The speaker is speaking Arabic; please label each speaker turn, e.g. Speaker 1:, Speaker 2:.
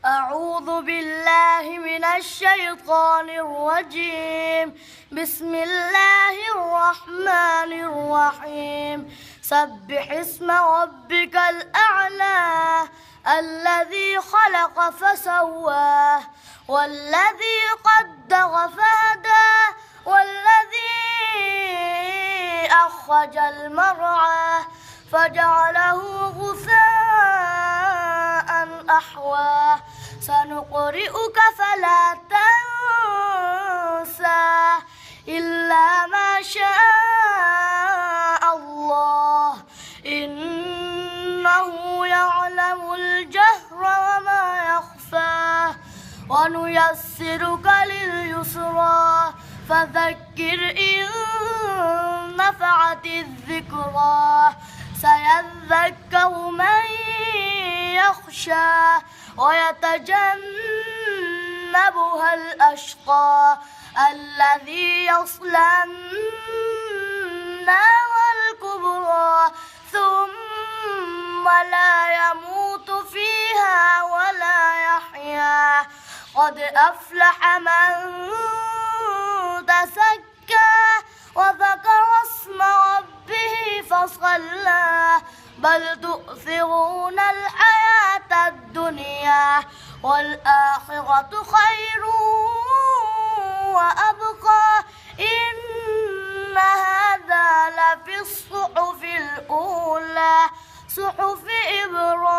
Speaker 1: أعوذ بالله من الشيطان الرجيم. بسم الله الرحمن الرحيم. سبح اسم ربك الأعلى الذي خلق فسواه والذي قدر فهداه والذي أخرج المرعى فجعله غثاء أحواه. سنقرئك فلا تنسى إلا ما شاء الله إنه يعلم الجهر وما يخفى. ونيسرك لليسرى فذكر إن نفعت الذكرى. سيذكر من يخشى ويتجنبها الأشقى الذي يصلى النار الكبرى ثم لا يموت فيها ولا يحيا. قد أفلح من تزكى وذكر اسم ربه فصلى. بل تؤثرون الحياة الدنيا والآخرة خير وأبقى. إن هذا لفي الصحف الأولى صحف إبراهيم